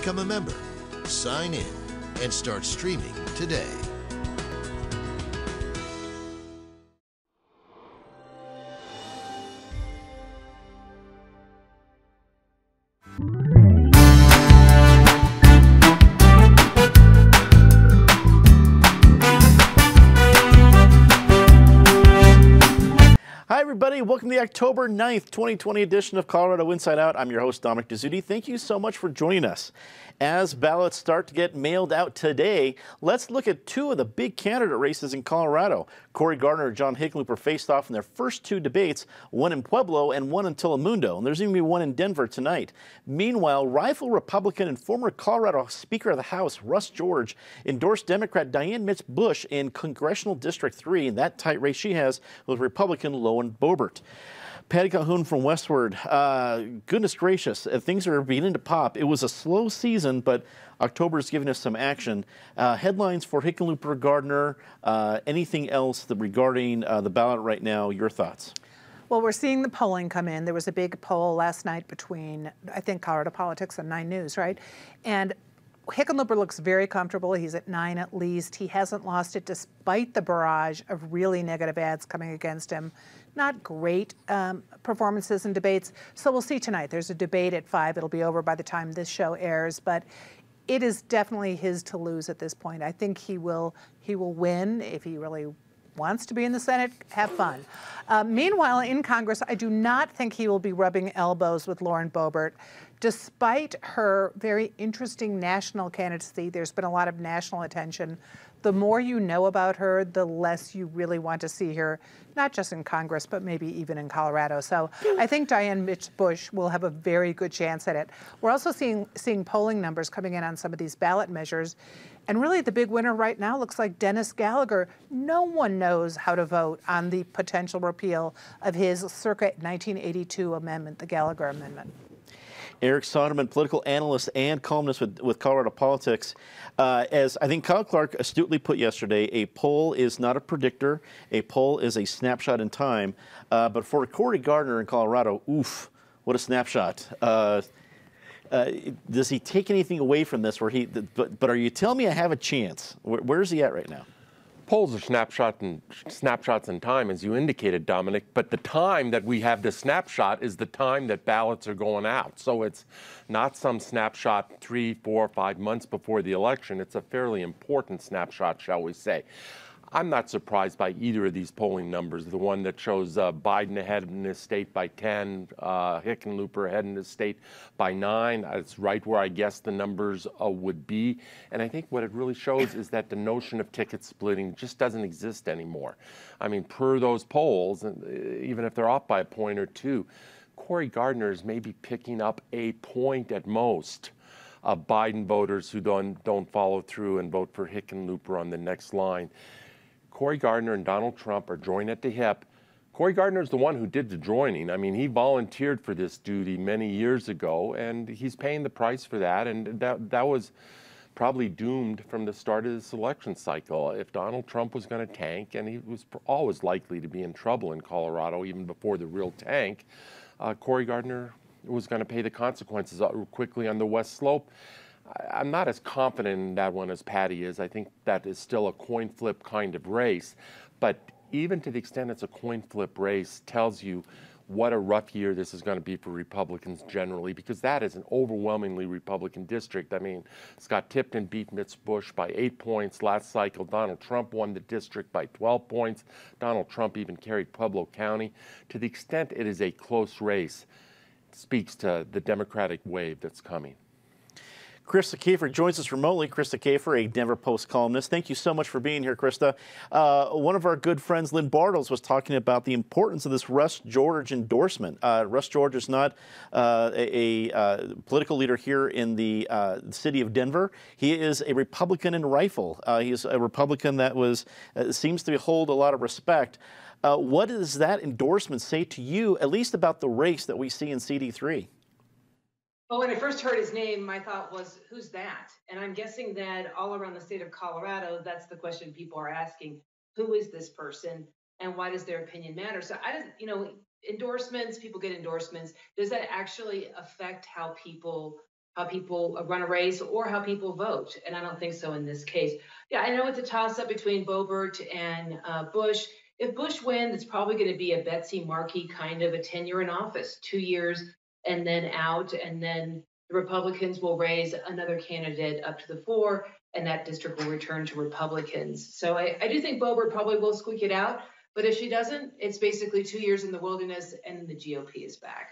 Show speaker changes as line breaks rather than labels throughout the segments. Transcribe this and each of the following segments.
Become a member, sign in, and start streaming today.
Hi, everybody. Welcome to the October 9th, 2020 edition of Colorado Inside Out. I'm your host, Dominic Dezzutti. Thank you so much for joining us. As ballots start to get mailed out today, let's look at two of the big candidate races in Colorado. Cory Gardner and John Hickenlooper faced off in their first two debates, one in Pueblo and one in Telemundo. And there's even going to be one in Denver tonight. Meanwhile, rival Republican and former Colorado Speaker of the House, Russ George, endorsed Democrat Dianne Mitz Bush in Congressional District 3 in that tight race she has with Republican Lowen Boebert. Patty Calhoun from Westward. Goodness gracious, things are beginning to pop. It was a slow season, but October is giving us some action. Headlines for Hickenlooper, Gardner, anything else regarding the ballot right now, your thoughts?
Well, we're seeing the polling come in. There was a big poll last night between, I think, Colorado Politics and 9 News, right? And Hickenlooper looks very comfortable. He's at 9 at least. He hasn't lost it despite the barrage of really negative ads coming against him. Not great performances in debates. So we'll see tonight. There's a debate at 5. It'll be over by the time this show airs. But it is definitely his to lose at this point. I think he will win if he really wants to be in the Senate. Have fun. Meanwhile, in Congress, I do not think he will be rubbing elbows with Lowen Boebert. Despite her very interesting national candidacy, there's been a lot of national attention. The more you know about her, the less you really want to see her, not just in Congress, but maybe even in Colorado. So I think Dianne Mitz Bush will have a very good chance at it. We're also seeing polling numbers coming in on some of these ballot measures. And really the big winner right now looks like Dennis Gallagher. No one knows how to vote on the potential repeal of his circa 1982 amendment, the Gallagher Amendment.
Eric Sonderman, political analyst and columnist with Colorado Politics. As I think Kyle Clark astutely put yesterday, a poll is not a predictor. A poll is a snapshot in time. But for Cory Gardner in Colorado, oof, what a snapshot. Does he take anything away from this? But are you telling me I have a chance? Where is he at right now?
Polls are snapshots in time, as you indicated, Dominic, but the time that we have the snapshot is the time that ballots are going out. So it's not some snapshot 3, 4, 5 months before the election. It's a fairly important snapshot, shall we say. I'm not surprised by either of these polling numbers. The one that shows Biden ahead in his state by 10, Hickenlooper ahead in his state by 9. It's right where I guess the numbers would be. And I think what it really shows is that the notion of ticket splitting just doesn't exist anymore. I mean, per those polls, even if they're off by a point or two, Cory Gardner is maybe picking up a point at most of Biden voters who don't follow through and vote for Hickenlooper on the next line. Cory Gardner and Donald Trump are joined at the hip. Cory Gardner is the one who did the joining. I mean, he volunteered for this duty many years ago, and he's paying the price for that. And that was probably doomed from the start of this election cycle. If Donald Trump was going to tank, and he was always likely to be in trouble in Colorado even before the real tank, Cory Gardner was going to pay the consequences quickly on the West Slope. I'm not as confident in that one as Patty is. I think that is still a coin flip kind of race. But even to the extent it's a coin flip race tells you what a rough year this is going to be for Republicans generally, because that is an overwhelmingly Republican district. I mean, Scott Tipton beat Mitz Bush by 8 points last cycle. Donald Trump won the district by 12 points. Donald Trump even carried Pueblo County. To the extent it is a close race, it speaks to the Democratic wave that's coming.
Krista Kafer joins us remotely. Krista Kafer, a Denver Post columnist. Thank you so much for being here, Krista. One of our good friends, Lynn Bartles, was talking about the importance of this Russ George endorsement. Russ George is not a political leader here in the city of Denver. He is a Republican in Rifle. He is a Republican that seems to hold a lot of respect. What does that endorsement say to you, at least about the race that we see in CD3?
Well, when I first heard his name, my thought was, who's that? And I'm guessing that all around the state of Colorado, that's the question people are asking. Who is this person and why does their opinion matter? So endorsements, people get endorsements. Does that actually affect how people how people run a race or how people vote. And I don't think so in this case. Yeah, I know it's a toss-up between Boebert and Bush. If Bush wins, it's probably going to be a Betsy Markey kind of a tenure in office, 2 years and then out, and then the Republicans will raise another candidate up to the fore, and that district will return to Republicans. So I do think Boebert probably will squeak it out, but if she doesn't, it's basically 2 years in the wilderness, and the GOP is back.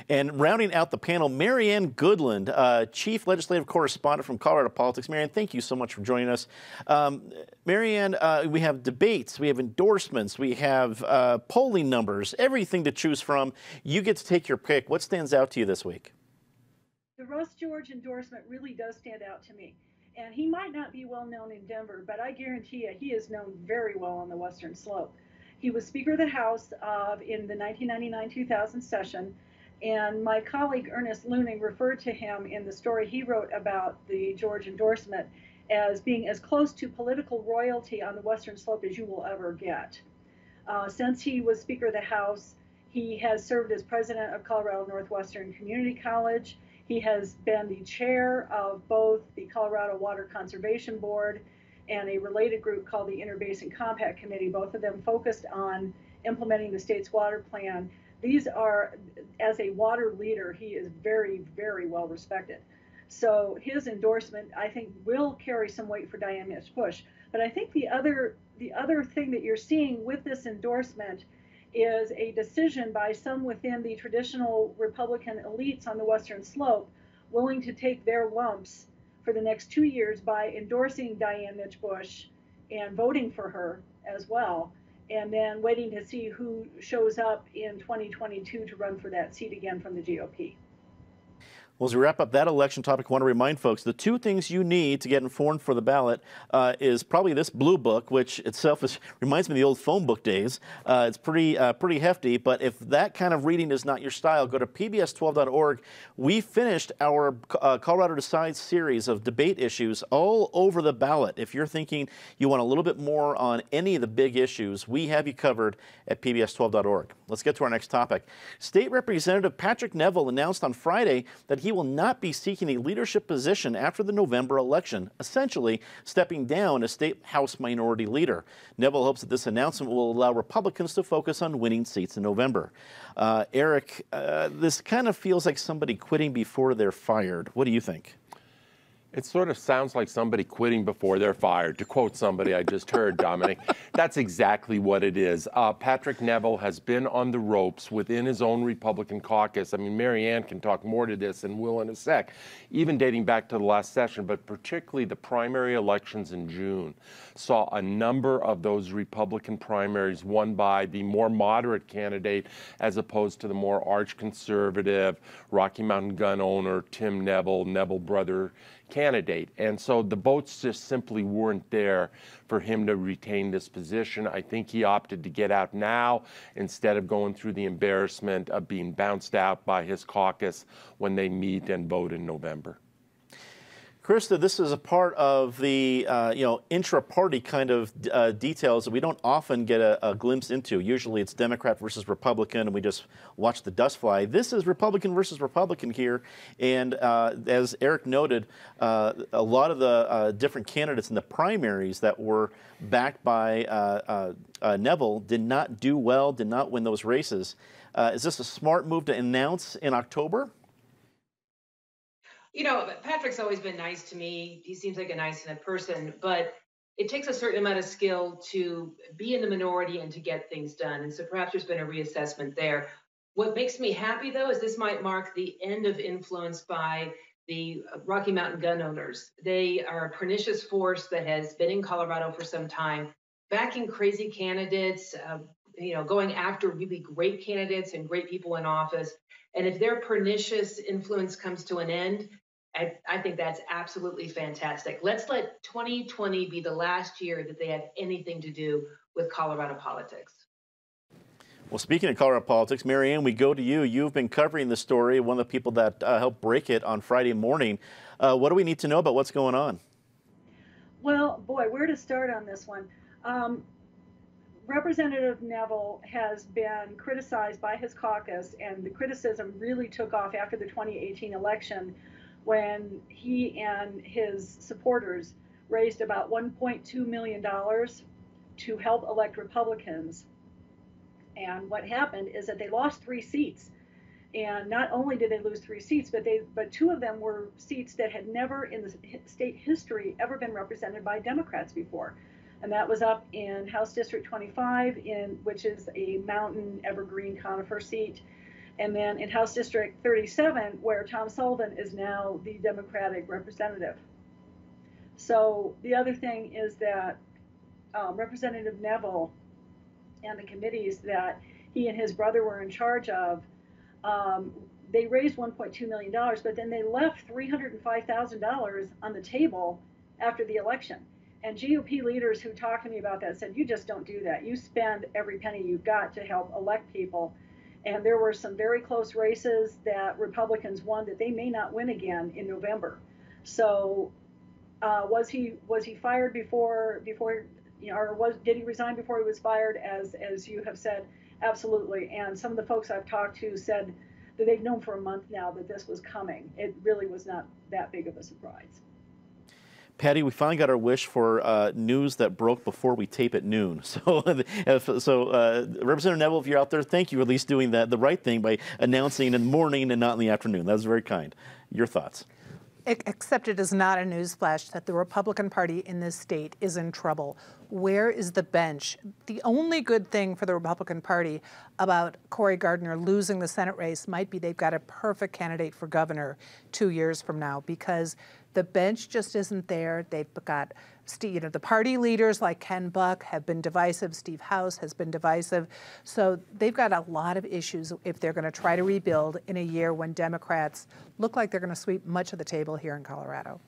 And rounding out the panel, Marianne Goodland, Chief Legislative Correspondent from Colorado Politics. Marianne, thank you so much for joining us. Marianne, we have debates, we have endorsements, we have polling numbers, everything to choose from. You get to take your pick. What stands out to you this week?
The Russ George endorsement really does stand out to me. And he might not be well known in Denver, but I guarantee you he is known very well on the Western Slope. He was Speaker of the House in the 1999-2000 session, and my colleague Ernest Looning referred to him in the story he wrote about the George endorsement as being as close to political royalty on the Western Slope as you will ever get. Since he was Speaker of the House, he has served as president of Colorado Northwestern Community College. He has been the chair of both the Colorado Water Conservation Board and a related group called the Interbasin Compact Committee, both of them focused on implementing the state's water plan. These are, as a water leader, he is very, very well respected. So his endorsement, I think, will carry some weight for Diane Mitch Bush. But I think the other thing that you're seeing with this endorsement is a decision by some within the traditional Republican elites on the Western Slope willing to take their lumps for the next 2 years by endorsing Diane Mitch Bush and voting for her as well, and then waiting to see who shows up in 2022 to run for that seat again from the GOP.
Well, as we wrap up that election topic, I want to remind folks the two things you need to get informed for the ballot is probably this blue book, which itself reminds me of the old phone book days. It's pretty hefty, but if that kind of reading is not your style, go to pbs12.org. We finished our Colorado Decides series of debate issues all over the ballot. If you're thinking you want a little bit more on any of the big issues, we have you covered at pbs12.org. Let's get to our next topic. State Representative Patrick Neville announced on Friday that he will not be seeking a leadership position after the November election, essentially stepping down as State House Minority Leader. Neville hopes that this announcement will allow Republicans to focus on winning seats in November. Eric, this kind of feels like somebody quitting before they're fired. What do you think?
It sort of sounds like somebody quitting before they're fired, to quote somebody I just heard, Dominic. That's exactly what it is. Patrick Neville has been on the ropes within his own Republican caucus. I mean, Marianne can talk more to this and will in a sec, even dating back to the last session, but particularly the primary elections in June saw a number of those Republican primaries won by the more moderate candidate as opposed to the more arch-conservative, Rocky Mountain gun owner, Tim Neville, Neville brother candidate. And so the votes just simply weren't there for him to retain this position. I think he opted to get out now instead of going through the embarrassment of being bounced out by his caucus when they meet and vote in November.
Krista, this is a part of the intra-party kind of details that we don't often get a glimpse into. Usually it's Democrat versus Republican, and we just watch the dust fly. This is Republican versus Republican here, and as Eric noted, a lot of the different candidates in the primaries that were backed by Neville did not do well, did not win those races. Is this a smart move to announce in October?
You know, Patrick's always been nice to me. He seems like a nice enough person, but it takes a certain amount of skill to be in the minority and to get things done. And so perhaps there's been a reassessment there. What makes me happy, though, is this might mark the end of influence by the Rocky Mountain gun owners. They are a pernicious force that has been in Colorado for some time, backing crazy candidates, going after really great candidates and great people in office. And if their pernicious influence comes to an end, I think that's absolutely fantastic. Let's let 2020 be the last year that they have anything to do with Colorado politics.
Well, speaking of Colorado politics, Marianne, we go to you. You've been covering the story, one of the people that helped break it on Friday morning. What do we need to know about what's going on?
Well, boy, where to start on this one? Representative Neville has been criticized by his caucus, and the criticism really took off after the 2018 election when he and his supporters raised about $1.2 million to help elect Republicans. And what happened is that they lost 3 seats. And not only did they lose 3 seats, but 2 of them were seats that had never in the state history ever been represented by Democrats before. And that was up in House District 25, which is a mountain evergreen conifer seat. And then in House District 37, where Tom Sullivan is now the Democratic representative. So the other thing is that Representative Neville and the committees that he and his brother were in charge of, they raised $1.2 million, but then they left $305,000 on the table after the election. And GOP leaders who talked to me about that said, you just don't do that. You spend every penny you've got to help elect people. And there were some very close races that Republicans won that they may not win again in November. So was he fired before or did he resign before he was fired, as you have said? Absolutely. And some of the folks I've talked to said that they've known for a month now that this was coming. It really was not that big of a surprise.
Patty, we finally got our wish for news that broke before we tape at noon. So, Representative Neville, if you're out there, thank you for at least doing the right thing by announcing in the morning and not in the afternoon. That was very kind. Your thoughts?
Except it is not a newsflash that the Republican Party in this state is in trouble. Where is the bench? The only good thing for the Republican Party about Cory Gardner losing the Senate race might be they've got a perfect candidate for governor 2 years from now, because the bench just isn't there. They've got, the party leaders like Ken Buck have been divisive. Steve House has been divisive. So they've got a lot of issues if they're going to try to rebuild in a year when Democrats look like they're going to sweep much of the table here in Colorado.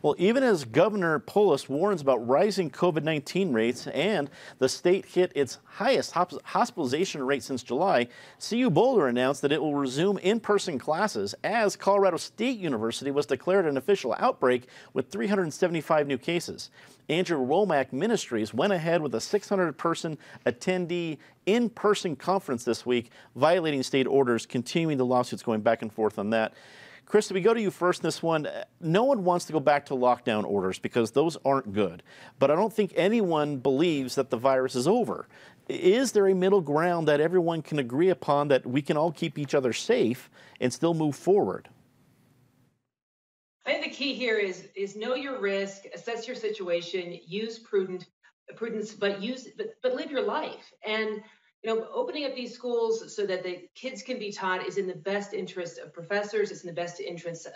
Well, even as Governor Polis warns about rising COVID-19 rates and the state hit its highest hospitalization rate since July, CU Boulder announced that it will resume in-person classes as Colorado State University was declared an official outbreak with 375 new cases. Andrew Womack Ministries went ahead with a 600-person attendee in-person conference this week, violating state orders, continuing the lawsuits going back and forth on that. Krista, we go to you first in this one. No one wants to go back to lockdown orders because those aren't good. But I don't think anyone believes that the virus is over. Is there a middle ground that everyone can agree upon that we can all keep each other safe and still move forward?
I think the key here is know your risk, assess your situation, use prudence, but live your life. And opening up these schools so that the kids can be taught is in the best interest of professors. It's in the best interest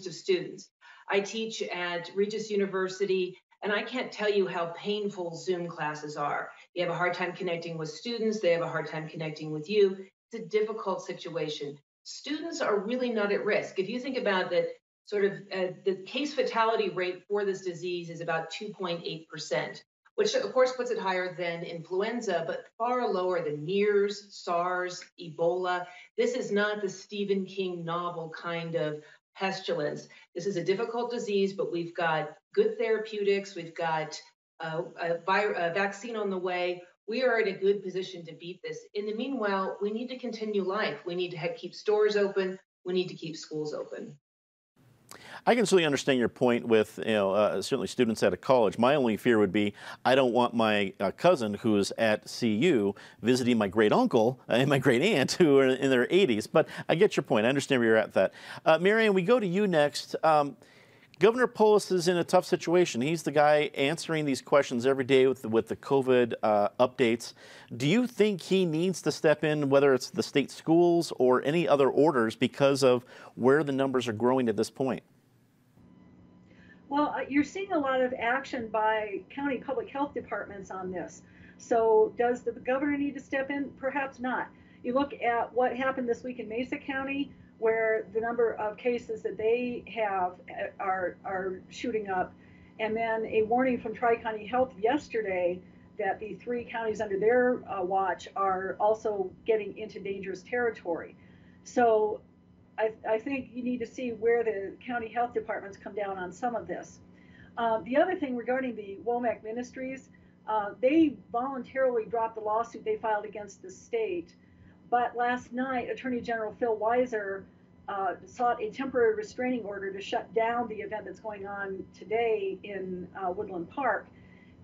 of students. I teach at Regis University, and I can't tell you how painful Zoom classes are. You have a hard time connecting with students. They have a hard time connecting with you. It's a difficult situation. Students are really not at risk. If you think about that, the case fatality rate for this disease is about 2.8%. which of course puts it higher than influenza, but far lower than MERS, SARS, Ebola. This is not the Stephen King novel kind of pestilence. This is a difficult disease, but we've got good therapeutics. We've got a vaccine on the way. We are in a good position to beat this. In the meanwhile, we need to continue life. We need to keep stores open. We need to keep schools open.
I can certainly understand your point with, certainly students at a college. My only fear would be I don't want my cousin who's at CU visiting my great uncle and my great aunt who are in their 80s. But I get your point. I understand where you're at that. Marianne, we go to you next. Governor Polis is in a tough situation. He's the guy answering these questions every day with the COVID updates. Do you think he needs to step in, whether it's the state schools or any other orders, because of where the numbers are growing at this point?
Well, you're seeing a lot of action by county public health departments on this. So does the governor need to step in? Perhaps not. You look at what happened this week in Mesa County, where the number of cases that they have are shooting up. And then a warning from Tri-County Health yesterday that the 3 counties under their watch are also getting into dangerous territory. So I think you need to see where the county health departments come down on some of this. The other thing regarding the Womack Ministries, They voluntarily dropped the lawsuit they filed against the state. But last night, Attorney General Phil Weiser sought a temporary restraining order to shut down the event that's going on today in Woodland Park.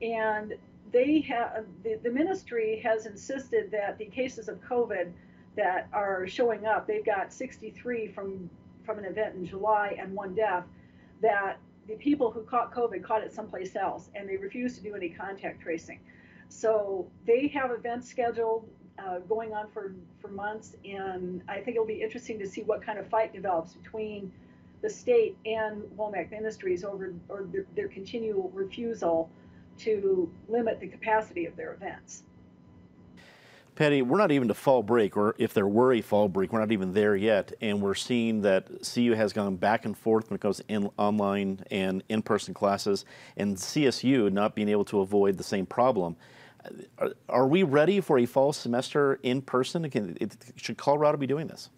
And they have the ministry has insisted that the cases of COVID that are showing up, they've got 63 from an event in July and 1 death, that the people who caught COVID caught it someplace else, and they refuse to do any contact tracing. So they have events scheduled going on for months, and I think it'll be interesting to see what kind of fight develops between the state and Womack Ministries over their continual refusal to limit the capacity of their events.
Patty, we're not even to fall break, or if there were a fall break, we're not even there yet, and we're seeing that CU has gone back and forth when it comes to online and in-person classes, and CSU not being able to avoid the same problem. Are we ready for a fall semester in person? Should Colorado be doing this?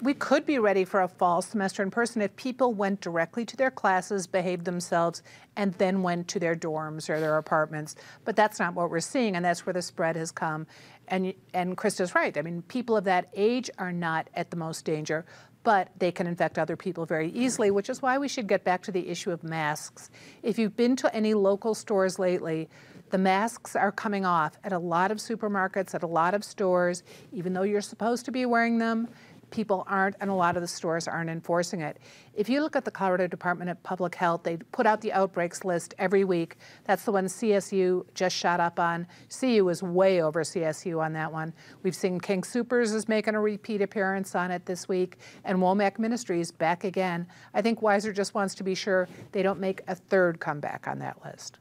We could be ready for a fall semester in person if people went directly to their classes, behaved themselves, and then went to their dorms or their apartments. But that's not what we're seeing, and that's where the spread has come. And Krista's right. I mean, people of that age are not at the most danger, but they can infect other people very easily, which is why we should get back to the issue of masks. If you've been to any local stores lately, the masks are coming off at a lot of supermarkets, at a lot of stores, even though you're supposed to be wearing them. People aren't, and a lot of the stores aren't enforcing it. If you look at the Colorado Department of Public Health, they put out the outbreaks list every week. That's the one CSU just shot up on. CU is way over CSU on that one. We've seen King Soopers is making a repeat appearance on it this week, and Womack Ministries back again. I think Weiser just wants to be sure they don't make a third comeback on that list.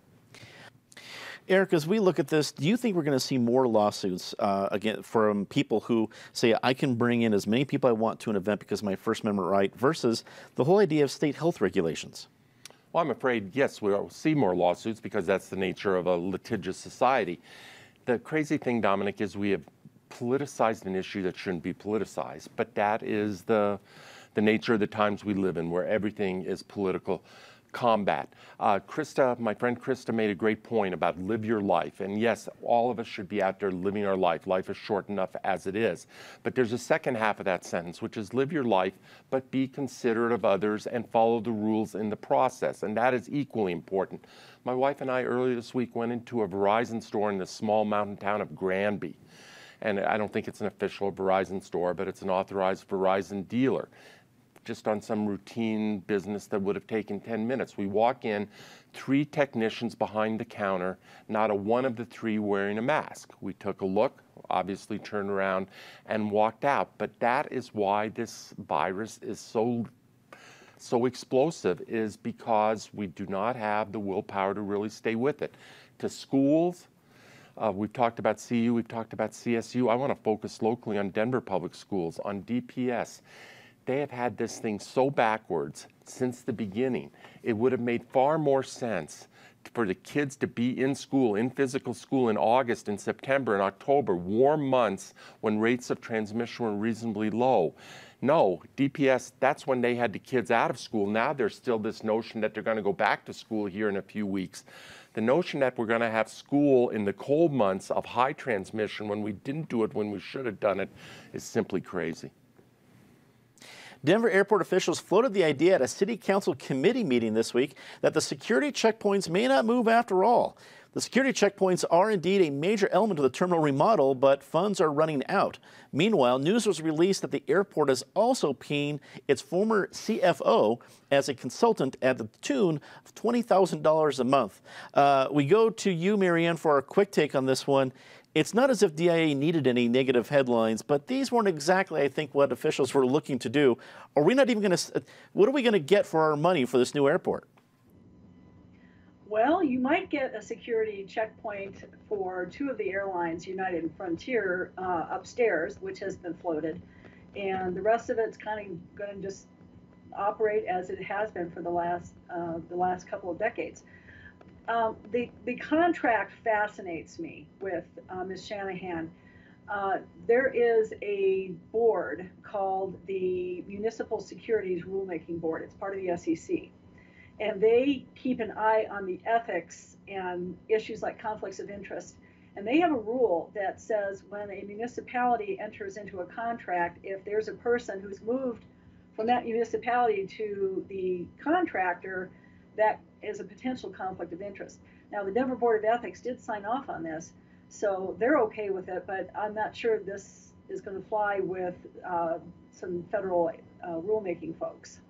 Eric, as we look at this, do you think we're going to see more lawsuits again from people who say, I can bring in as many people I want to an event because of my First Amendment right, versus the whole idea of state health regulations?
Well, I'm afraid, yes, we'll see more lawsuits because that's the nature of a litigious society. The crazy thing, Dominic, is we have politicized an issue that shouldn't be politicized, but that is the nature of the times we live in, where everything is political combat. Krista, my friend Krista, made a great point about live your life. And yes, all of us should be out there living our life. Life is short enough as it is. But there's a second half of that sentence, which is live your life, but be considerate of others and follow the rules in the process. And that is equally important. My wife and I earlier this week went into a Verizon store in the small mountain town of Granby. And I don't think it's an official Verizon store, but it's an authorized Verizon dealer, just on some routine business that would have taken 10 minutes. We walk in, 3 technicians behind the counter, not a one of the 3 wearing a mask. We took a look, obviously turned around and walked out. But that is why this virus is so explosive, is because we do not have the willpower to really stay with it. To schools, we've talked about CU, we've talked about CSU. I want to focus locally on Denver Public Schools, on DPS. They have had this thing so backwards since the beginning. It would have made far more sense for the kids to be in school, in physical school, in August, in September, and October, warm months when rates of transmission were reasonably low. No, DPS, that's when they had the kids out of school. Now there's still this notion that they're going to go back to school here in a few weeks. The notion that we're going to have school in the cold months of high transmission when we didn't do it when we should have done it is simply crazy.
Denver airport officials floated the idea at a city council committee meeting this week that the security checkpoints may not move after all. The security checkpoints are indeed a major element of the terminal remodel, but funds are running out. Meanwhile, news was released that the airport is also paying its former CFO as a consultant at the tune of $20,000 a month. We go to you, Marianne, for our quick take on this one. It's not as if DIA needed any negative headlines, but these weren't exactly, I think, what officials were looking to do. Are we not even going to, what are we going to get for our money for this new airport?
Well, you might get a security checkpoint for 2 of the airlines, United and Frontier, upstairs, which has been floated. And the rest of it's kind of going to just operate as it has been for the last couple of decades. The contract fascinates me with Ms. Shanahan. There is a board called the Municipal Securities Rulemaking Board. It's part of the SEC. and they keep an eye on the ethics and issues like conflicts of interest. And they have a rule that says when a municipality enters into a contract, if there's a person who's moved from that municipality to the contractor, that is a potential conflict of interest. Now, the Denver Board of Ethics did sign off on this, so they're okay with it, but I'm not sure this is going to fly with some federal rulemaking folks.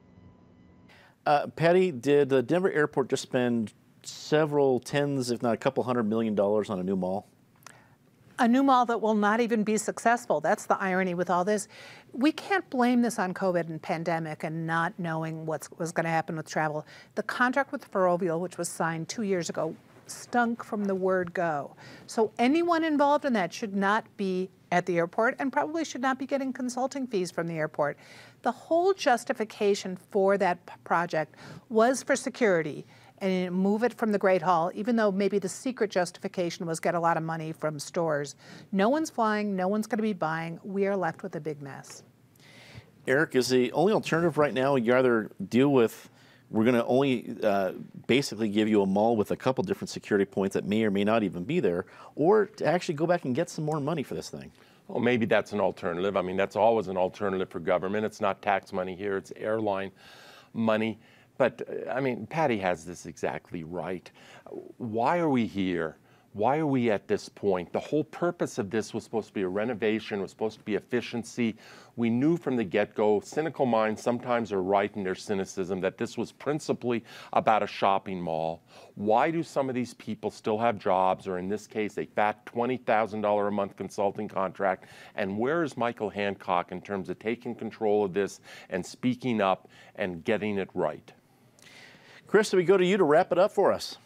Patty, did the Denver airport just spend several tens, if not a couple $100 million on a new mall?
A new mall that will not even be successful. That's the irony with all this. We can't blame this on COVID and pandemic and not knowing what was going to happen with travel. The contract with Ferrovial, which was signed 2 years ago, stunk from the word go. So anyone involved in that should not be at the airport and probably should not be getting consulting fees from the airport. The whole justification for that project was for security and move it from the Great Hall, even though maybe the secret justification was get a lot of money from stores. No one's flying, no one's going to be buying. We are left with a big mess.
Eric, is the only alternative right now you either deal with, we're going to only basically give you a mall with a couple different security points that may or may not even be there, or to actually go back and get some more money for this thing?
Well, maybe that's an alternative. I mean, that's always an alternative for government. It's not tax money here, it's airline money. But, I mean, Patty has this exactly right. Why are we here? Why are we at this point? The whole purpose of this was supposed to be a renovation, was supposed to be efficiency. We knew from the get-go, cynical minds sometimes are right in their cynicism, that this was principally about a shopping mall. Why do some of these people still have jobs, or in this case, a fat $20,000 a month consulting contract? And where is Michael Hancock in terms of taking control of this and speaking up and getting it right?
Krista, we go to you to wrap it up for us.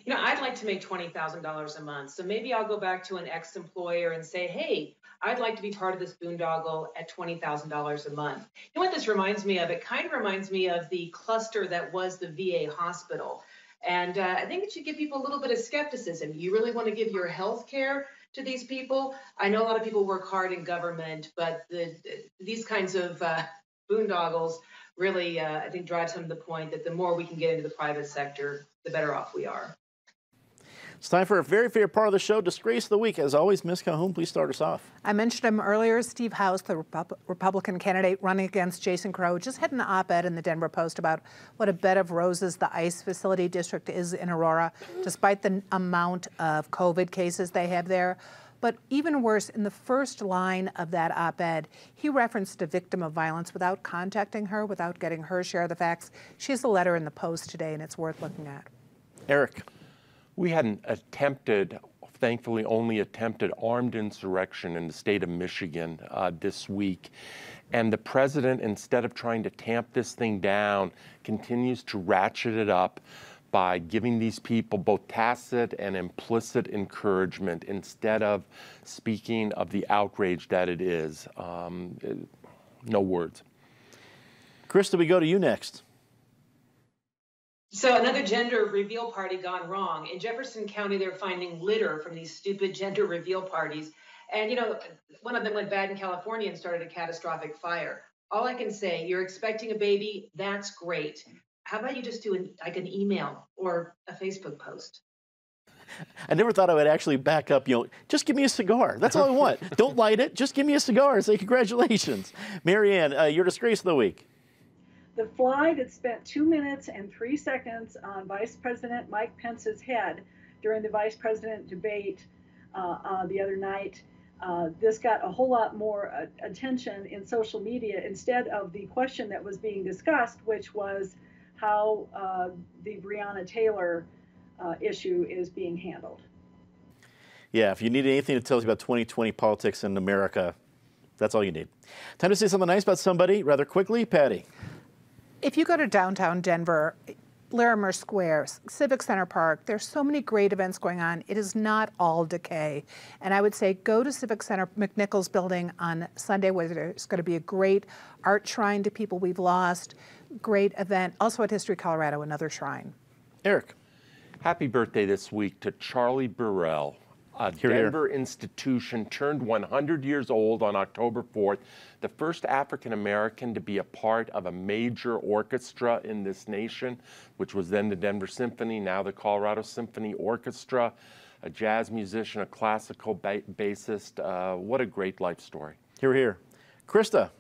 You know, I'd like to make $20,000 a month. So maybe I'll go back to an ex-employer and say, hey, I'd like to be part of this boondoggle at $20,000 a month. You know what this reminds me of? It kind of reminds me of the cluster that was the VA hospital. And I think it should give people a little bit of skepticism. You really want to give your health care to these people? I know a lot of people work hard in government, but these kinds of boondoggles really, I think, drives home the point that the more we can get into the private sector, the better off we are.
It's time for a very favorite part of the show, Disgrace of the Week. As always, Ms. Calhoun, please start us off.
I mentioned him earlier. Steve House, the Republican candidate running against Jason Crow, just had an op-ed in the Denver Post about what a bed of roses the ICE facility district is in Aurora, despite the amount of COVID cases they have there. But even worse, in the first line of that op-ed, he referenced a victim of violence without contacting her, without getting her share of the facts. She has a letter in the Post today, and it's worth looking at.
Eric.
We had an attempted, thankfully only attempted, armed insurrection in the state of Michigan this week. And the president, instead of trying to tamp this thing down, continues to ratchet it up by giving these people both tacit and implicit encouragement instead of speaking of the outrage that it is. No words.
Krista, we go to you next.
So another gender reveal party gone wrong. In Jefferson County, they're finding litter from these stupid gender reveal parties. And, you know, one of them went bad in California and started a catastrophic fire. All I can say, you're expecting a baby, that's great. How about you just do an email or a Facebook post?
I never thought I would actually back up, just give me a cigar. That's all I want. Don't light it. Just give me a cigar and say congratulations. Marianne, your Disgrace of the Week.
The fly that spent 2 minutes and 3 seconds on Vice President Mike Pence's head during the vice president debate the other night, this got a whole lot more attention in social media instead of the question that was being discussed, which was how the Breonna Taylor issue is being handled.
Yeah, if you need anything that tells you about 2020 politics in America, that's all you need. Time to say something nice about somebody rather quickly. Patty.
If you go to downtown Denver, Larimer Square, Civic Center Park, there's so many great events going on. It is not all decay. And I would say go to Civic Center McNichols building on Sunday, where there's going to be a great art shrine to people we've lost, great event. Also at History Colorado, another shrine.
Eric.
Happy birthday this week to Charlie Burrell, A
Hear, hear.
Denver institution turned 100 years old on October 4th, the first African American to be a part of a major orchestra in this nation, which was then the Denver Symphony, now the Colorado Symphony Orchestra, a jazz musician, a classical bassist. What a great life story.
Hear, hear. Krista.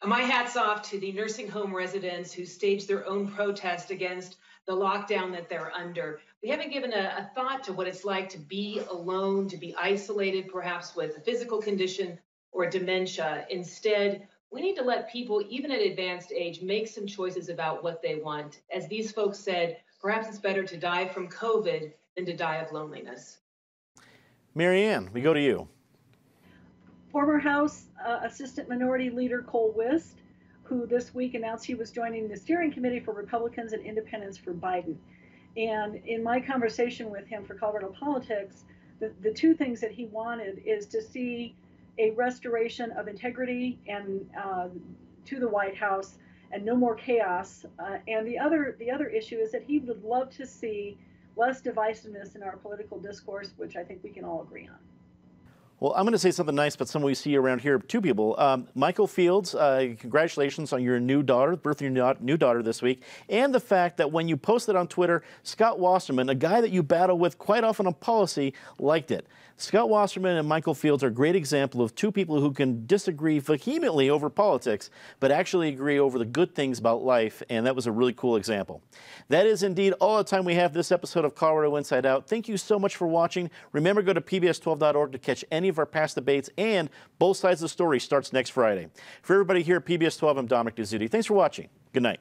My hat's off to the nursing home residents who staged their own protest against the lockdown that they're under. We haven't given a thought to what it's like to be alone, to be isolated, perhaps with a physical condition or dementia. Instead, we need to let people, even at advanced age, make some choices about what they want. As these folks said, perhaps it's better to die from COVID than to die of loneliness.
Marianne, we go to you.
Former House Assistant Minority Leader Cole Wist, who this week announced he was joining the steering committee for Republicans and Independents for Biden. And in my conversation with him for Colorado Politics, the two things that he wanted is to see a restoration of integrity and to the White House and no more chaos. And the other issue is that he would love to see less divisiveness in our political discourse, which I think we can all agree on.
Well, I'm going to say something nice about someone we see around here. Two people. Michael Fields, congratulations on your new daughter, birth of your new daughter this week, and the fact that when you posted on Twitter, Scott Wasserman, a guy that you battle with quite often on policy, liked it. Scott Wasserman and Michael Fields are a great example of two people who can disagree vehemently over politics, but actually agree over the good things about life, and that was a really cool example. That is indeed all the time we have this episode of Colorado Inside Out. Thank you so much for watching. Remember, go to pbs12.org to catch any of our past debates, and Both Sides of the Story starts next Friday. For everybody here at PBS 12, I'm Dominic Dezzutti. Thanks for watching. Good night.